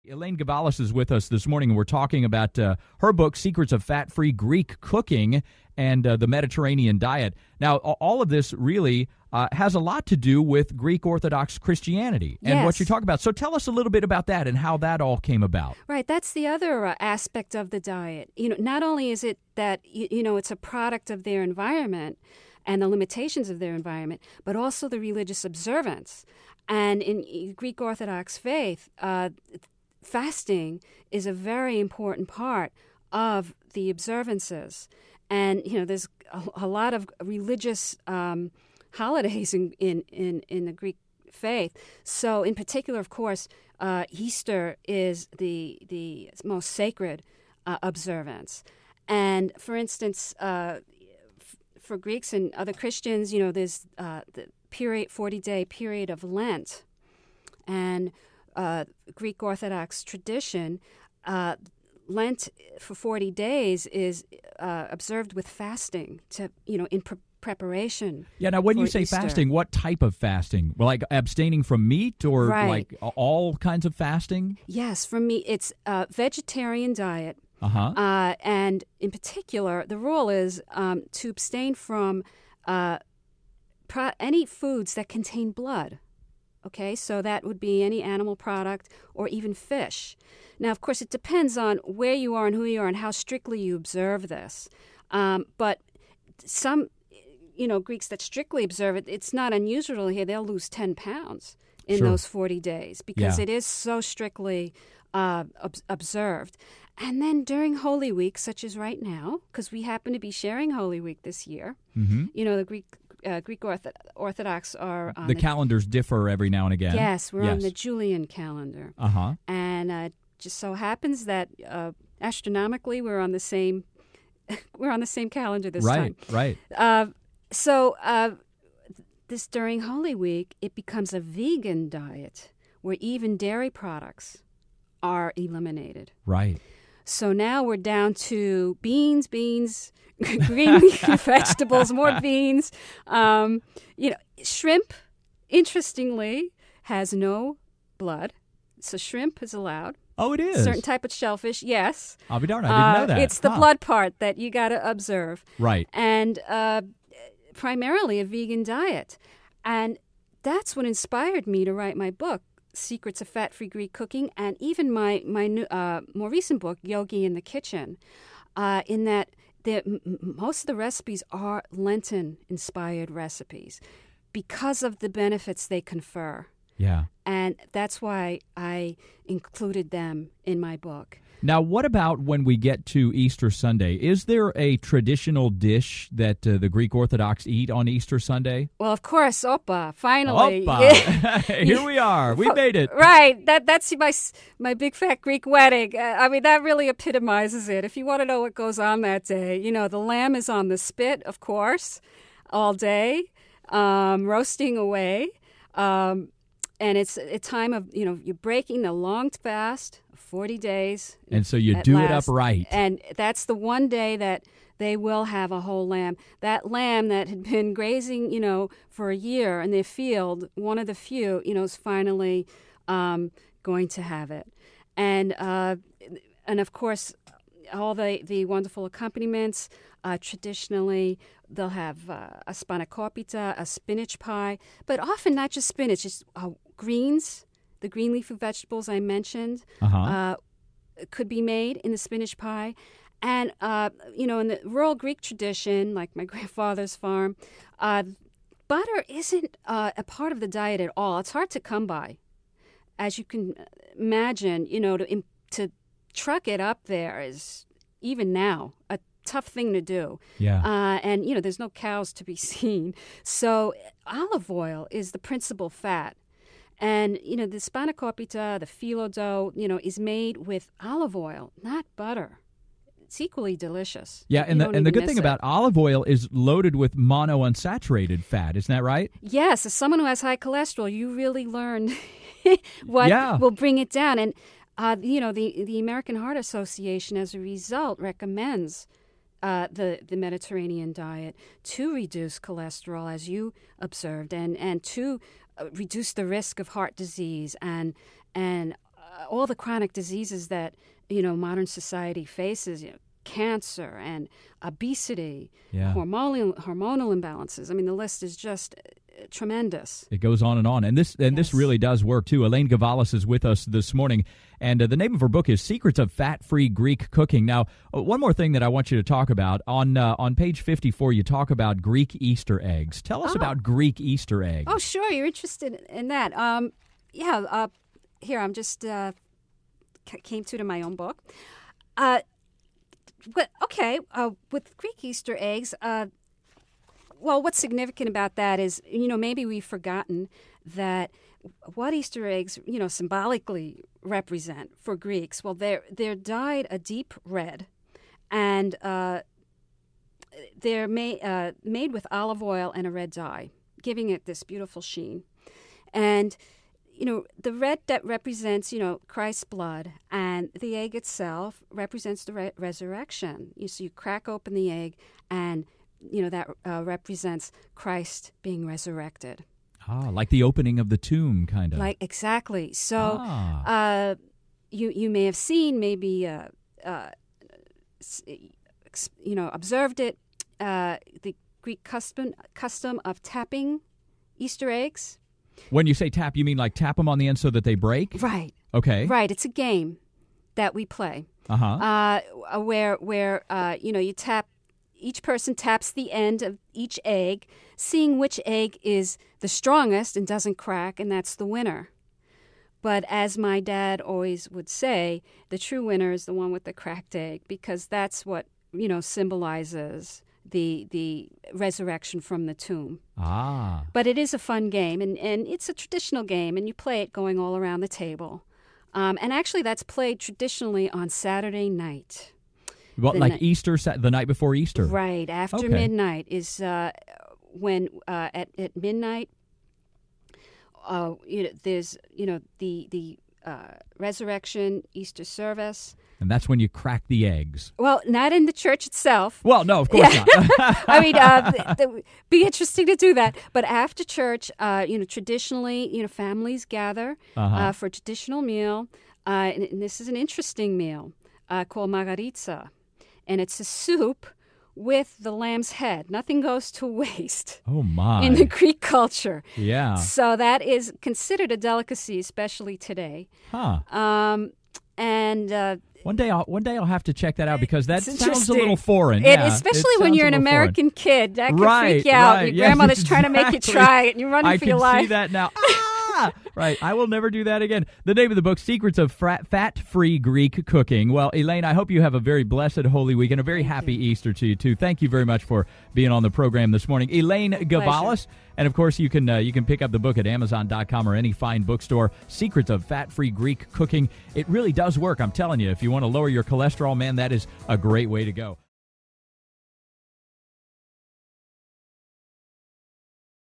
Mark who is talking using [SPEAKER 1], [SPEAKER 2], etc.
[SPEAKER 1] Elaine Gavalas is with us this morning, and we're talking about her book, Secrets of Fat-Free Greek Cooking and the Mediterranean Diet. Now, all of this really has a lot to do with Greek Orthodox Christianity and what you talk about. So tell us a little bit about that and how that all came about.
[SPEAKER 2] Right, that's the other aspect of the diet. Not only is it that, it's a product of their environment and the limitations of their environment, but also the religious observance. And in Greek Orthodox faith, fasting is a very important part of the observances. And, there's a lot of religious holidays in the Greek faith. So in particular, of course, Easter is the most sacred observance. And for instance, for Greeks and other Christians, there's the 40-day period of Lent. And Greek Orthodox tradition, Lent for 40 days is observed with fasting in preparation. Yeah.
[SPEAKER 1] Now, when you say
[SPEAKER 2] Easter.
[SPEAKER 1] Fasting, what type of fasting? Well, like abstaining from meat, or like all kinds of fasting?
[SPEAKER 2] Yes, for me, it's a vegetarian diet. And in particular, the rule is to abstain from any foods that contain blood. Okay, so that would be any animal product or even fish. Now, of course, it depends on where you are and who you are and how strictly you observe this. But some, Greeks that strictly observe it, it's not unusual here. They'll lose 10 pounds in those 40 days because it is so strictly observed. And then during Holy Week, such as right now, because we happen to be sharing Holy Week this year, the Greek Orthodox are on
[SPEAKER 1] the calendars differ every now and again.
[SPEAKER 2] Yes, we're on the Julian calendar. And it just so happens that astronomically we're on the same calendar this time.
[SPEAKER 1] Right.
[SPEAKER 2] So this during Holy Week, it becomes a vegan diet where even dairy products are eliminated.
[SPEAKER 1] Right.
[SPEAKER 2] So now we're down to beans, green leafy vegetables, more beans. Shrimp, interestingly, has no blood. So shrimp is allowed.
[SPEAKER 1] Oh, it is?
[SPEAKER 2] Certain type of shellfish, yes.
[SPEAKER 1] I'll be darned, I didn't know that.
[SPEAKER 2] It's the blood part that you got to observe.
[SPEAKER 1] Right.
[SPEAKER 2] And primarily a vegan diet. And that's what inspired me to write my book, Secrets of Fat-Free Greek Cooking, and even my new, more recent book, Yogi in the Kitchen, in that most of the recipes are Lenten-inspired recipes because of the benefits they confer.
[SPEAKER 1] Yeah.
[SPEAKER 2] And that's why I included them in my book.
[SPEAKER 1] Now, what about when we get to Easter Sunday? Is there a traditional dish that the Greek Orthodox eat on Easter Sunday?
[SPEAKER 2] Well, of course, oppa, finally.
[SPEAKER 1] Oppa. Here we are. We made it.
[SPEAKER 2] Right. That's my big fat Greek wedding. That really epitomizes it. If you want to know what goes on that day, the lamb is on the spit, of course, all day, roasting away. And it's a time of, you're breaking the long fast of 40 days.
[SPEAKER 1] And so you do it upright.
[SPEAKER 2] And that's the one day that they will have a whole lamb. That lamb that had been grazing, for a year in their field, one of the few, is finally going to have it. And of course, all the wonderful accompaniments. Traditionally, they'll have a spanakopita, a spinach pie, but often not just spinach. It's greens, the green leafy vegetables I mentioned, could be made in the spinach pie. And, in the rural Greek tradition, like my grandfather's farm, butter isn't a part of the diet at all. It's hard to come by. As you can imagine, to truck it up there is, even now, a tough thing to do.
[SPEAKER 1] Yeah.
[SPEAKER 2] And, there's no cows to be seen. So olive oil is the principal fat. And, the spanakopita, the phyllo dough, is made with olive oil, not butter. It's equally delicious.
[SPEAKER 1] Yeah, and the good thing about olive oil is loaded with monounsaturated fat. Isn't that right?
[SPEAKER 2] Yes. As someone who has high cholesterol, you really learn what will bring it down. And, the American Heart Association, as a result, recommends the Mediterranean diet to reduce cholesterol, as you observed, and to reduce the risk of heart disease and all the chronic diseases that, modern society faces, cancer and obesity, hormonal imbalances. I mean, the list is just tremendous.
[SPEAKER 1] It goes on. And this really does work, too. Elaine Gavalas is with us this morning, and the name of her book is Secrets of Fat-Free Greek Cooking. Now, one more thing that I want you to talk about. On page 54, you talk about Greek Easter eggs. Tell us about Greek Easter eggs.
[SPEAKER 2] Oh, sure. You're interested in that. Here, I'm just came to my own book. With Greek Easter eggs, what's significant about that is, maybe we've forgotten that what Easter eggs, symbolically represent for Greeks. Well, they're dyed a deep red, and they're made with olive oil and a red dye, giving it this beautiful sheen. And the red that represents, Christ's blood, and the egg itself represents the resurrection. So you crack open the egg, and, that represents Christ being resurrected.
[SPEAKER 1] Like the opening of the tomb, kind of.
[SPEAKER 2] Exactly. So you may have seen, maybe, observed it, the Greek custom of tapping Easter eggs.
[SPEAKER 1] When you say tap, you mean like tap them on the end so that they break?
[SPEAKER 2] Right.
[SPEAKER 1] Okay.
[SPEAKER 2] Right. It's a game that we play. Where you tap. Each person taps the end of each egg, seeing which egg is the strongest and doesn't crack, and that's the winner. But as my dad always would say, the true winner is the one with the cracked egg, because that's what symbolizes the resurrection from the tomb. But it is a fun game, and it's a traditional game, and you play it going all around the table. And actually, that's played traditionally on Saturday night.
[SPEAKER 1] Well, Easter, the night before Easter.
[SPEAKER 2] Right, after midnight is when at midnight. There's the resurrection Easter service.
[SPEAKER 1] And that's when you crack the eggs.
[SPEAKER 2] Well, not in the church itself.
[SPEAKER 1] Well, no, of course not.
[SPEAKER 2] I mean, be interesting to do that. But after church, traditionally, families gather for a traditional meal. And this is an interesting meal called margaritsa. And it's a soup with the lamb's head. Nothing goes to waste.
[SPEAKER 1] Oh, my.
[SPEAKER 2] In the Greek culture.
[SPEAKER 1] Yeah.
[SPEAKER 2] So that is considered a delicacy, especially today. And
[SPEAKER 1] one day I'll have to check that out, because that sounds a little foreign.
[SPEAKER 2] Especially when you're an American kid. That can freak you out. Your grandmother's trying to make you try it, and you're running for your life.
[SPEAKER 1] I can see that now. Right. I will never do that again. The name of the book, Secrets of Fat-Free Greek Cooking. Well, Elaine, I hope you have a very blessed Holy Week and a very happy Easter to you, too. Thank you very much for being on the program this morning. Elaine Gavalas. And, of course, you can pick up the book at Amazon.com or any fine bookstore, Secrets of Fat-Free Greek Cooking. It really does work, I'm telling you. If you want to lower your cholesterol, man, that is a great way to go.